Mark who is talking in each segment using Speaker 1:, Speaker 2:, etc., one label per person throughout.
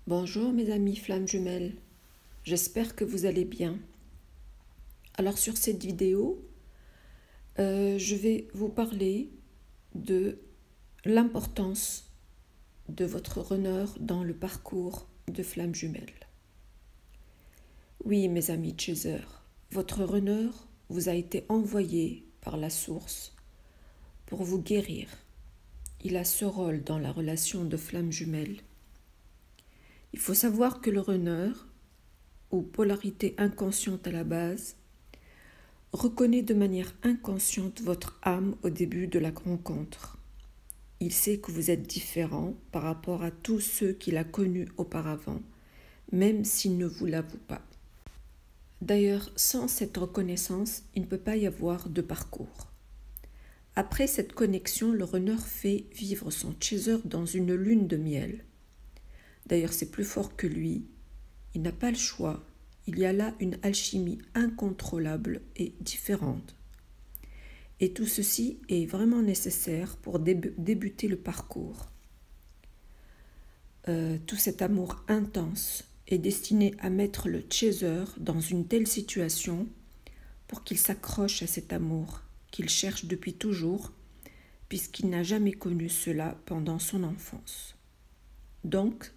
Speaker 1: Bonjour mes amis flammes jumelles, j'espère que vous allez bien. Alors sur cette vidéo, je vais vous parler de l'importance de votre runner dans le parcours de flammes jumelles. Oui mes amis chasers, votre runner vous a été envoyé par la source pour vous guérir. Il a ce rôle dans la relation de flammes jumelles. Il faut savoir que le runner, ou polarité inconsciente à la base, reconnaît de manière inconsciente votre âme au début de la rencontre. Il sait que vous êtes différent par rapport à tous ceux qu'il a connus auparavant, même s'il ne vous l'avoue pas. D'ailleurs, sans cette reconnaissance, il ne peut pas y avoir de parcours. Après cette connexion, le runner fait vivre son chaser dans une lune de miel. D'ailleurs, c'est plus fort que lui. Il n'a pas le choix. Il y a là une alchimie incontrôlable et différente. Et tout ceci est vraiment nécessaire pour débuter le parcours. Tout cet amour intense est destiné à mettre le chaser dans une telle situation pour qu'il s'accroche à cet amour qu'il cherche depuis toujours, puisqu'il n'a jamais connu cela pendant son enfance. Donc,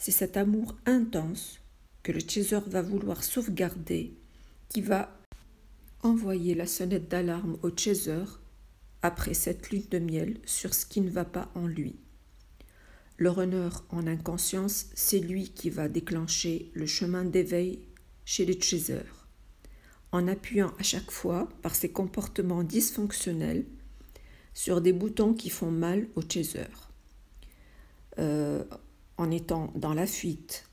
Speaker 1: c'est cet amour intense que le chaser va vouloir sauvegarder qui va envoyer la sonnette d'alarme au chaser après cette lune de miel sur ce qui ne va pas en lui. Le runner en inconscience, c'est lui qui va déclencher le chemin d'éveil chez le chaser, en appuyant à chaque fois par ses comportements dysfonctionnels sur des boutons qui font mal au chaser. En étant dans la fuite,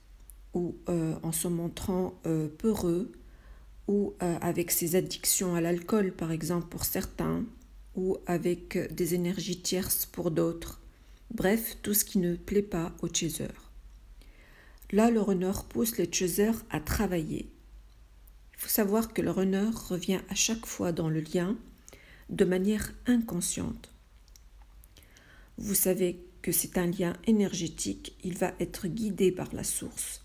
Speaker 1: ou en se montrant peureux, ou avec ses addictions à l'alcool par exemple pour certains, ou avec des énergies tierces pour d'autres. Bref, tout ce qui ne plaît pas au chaser. Là, le runner pousse le chaser à travailler. Il faut savoir que le runner revient à chaque fois dans le lien de manière inconsciente. Vous savez que c'est un lien énergétique, il va être guidé par la source,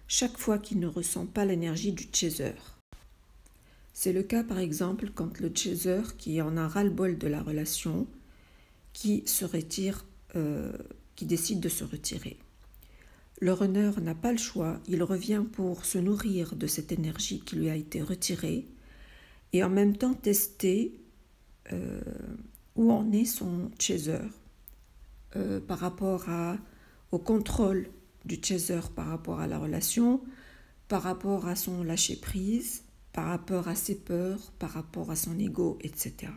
Speaker 1: chaque fois qu'il ne ressent pas l'énergie du chaser. C'est le cas par exemple quand le chaser qui en a ras-le-bol de la relation, qui se retire, qui décide de se retirer. Le runner n'a pas le choix, il revient pour se nourrir de cette énergie qui lui a été retirée et en même temps tester où en est son chaser par rapport au contrôle du chaser par rapport à la relation, par rapport à son lâcher-prise, par rapport à ses peurs, par rapport à son ego, etc.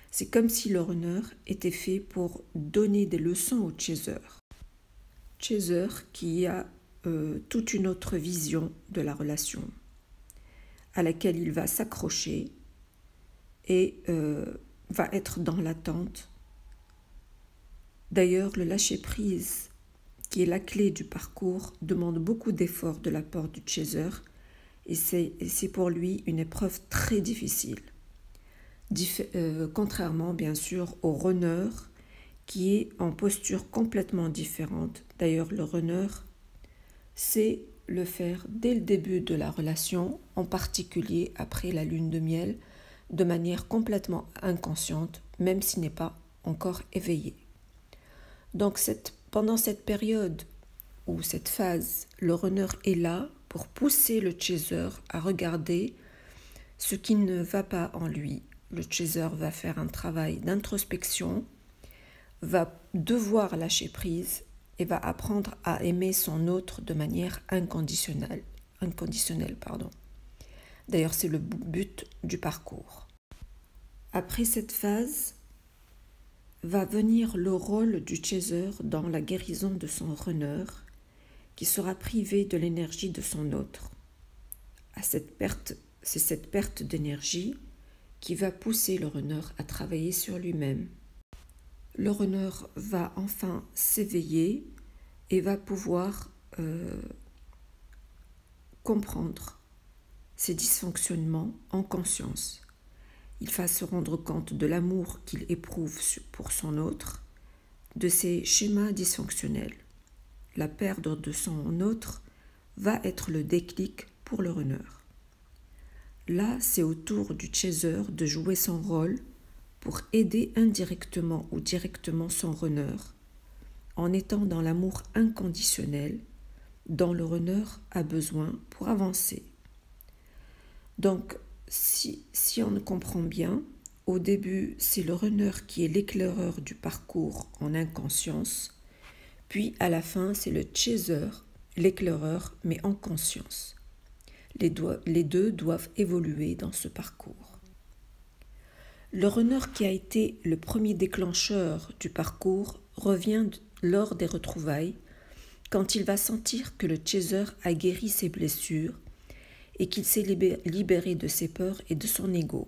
Speaker 1: C'est comme si le runner était fait pour donner des leçons au chaser. Chaser qui a toute une autre vision de la relation, à laquelle il va s'accrocher et va être dans l'attente. D'ailleurs, le lâcher-prise, qui est la clé du parcours, demande beaucoup d'efforts de la part du chaser et c'est pour lui une épreuve très difficile. Contrairement bien sûr au runner qui est en posture complètement différente. D'ailleurs, le runner sait le faire dès le début de la relation, en particulier après la lune de miel, de manière complètement inconsciente, même s'il n'est pas encore éveillé. Donc pendant cette période ou cette phase, le runner est là pour pousser le chaser à regarder ce qui ne va pas en lui. Le chaser va faire un travail d'introspection, va devoir lâcher prise et va apprendre à aimer son autre de manière inconditionnelle. D'ailleurs, c'est le but du parcours. Après cette phase, va venir le rôle du chaser dans la guérison de son runner, qui sera privé de l'énergie de son autre. C'est cette perte d'énergie qui va pousser le runner à travailler sur lui-même. Le runner va enfin s'éveiller et va pouvoir comprendre ses dysfonctionnements en conscience. Il va se rendre compte de l'amour qu'il éprouve pour son autre, de ses schémas dysfonctionnels. la perdre de son autre, va être le déclic pour le runner. Là, c'est au tour du chaser de jouer son rôle pour aider indirectement ou directement son runner en étant dans l'amour inconditionnel dont le runner a besoin pour avancer. Donc, si on comprend bien, au début, c'est le runner qui est l'éclaireur du parcours en inconscience, puis à la fin, c'est le chaser, l'éclaireur, mais en conscience. Les deux doivent évoluer dans ce parcours. Le runner qui a été le premier déclencheur du parcours revient lors des retrouvailles quand il va sentir que le chaser a guéri ses blessures et qu'il s'est libéré de ses peurs et de son ego.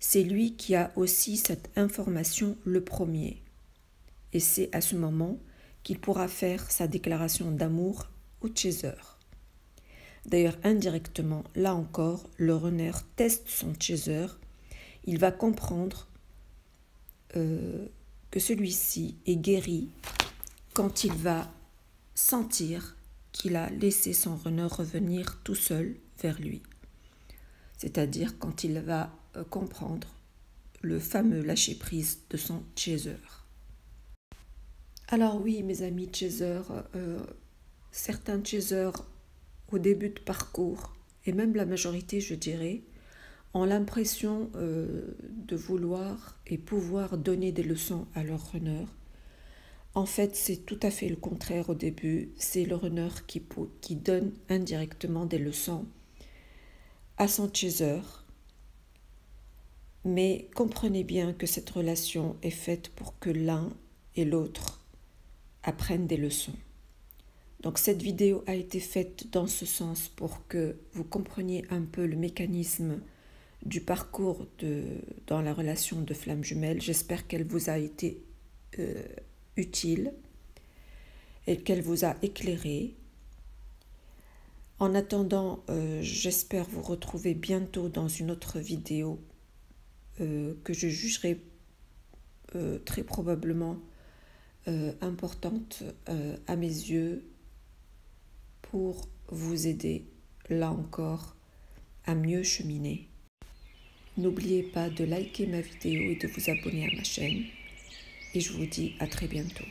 Speaker 1: C'est lui qui a aussi cette information le premier. Et c'est à ce moment qu'il pourra faire sa déclaration d'amour au chaser. D'ailleurs, indirectement, là encore, le runner teste son chaser. Il va comprendre que celui-ci est guéri quand il va sentir qu'il a laissé son runner revenir tout seul vers lui. C'est-à-dire quand il va comprendre le fameux lâcher-prise de son chaser. Alors oui, mes amis chasers, certains chasers au début de parcours, et même la majorité, je dirais, ont l'impression de vouloir et pouvoir donner des leçons à leur runner. En fait, c'est tout à fait le contraire au début. C'est le runner qui donne indirectement des leçons à son chaser. Mais comprenez bien que cette relation est faite pour que l'un et l'autre apprennent des leçons. Donc cette vidéo a été faite dans ce sens pour que vous compreniez un peu le mécanisme du parcours dans la relation de flamme jumelle. J'espère qu'elle vous a été utile et qu'elle vous a éclairé. En attendant, j'espère vous retrouver bientôt dans une autre vidéo que je jugerai très probablement importante à mes yeux pour vous aider, là encore, à mieux cheminer. N'oubliez pas de liker ma vidéo et de vous abonner à ma chaîne. Et je vous dis à très bientôt.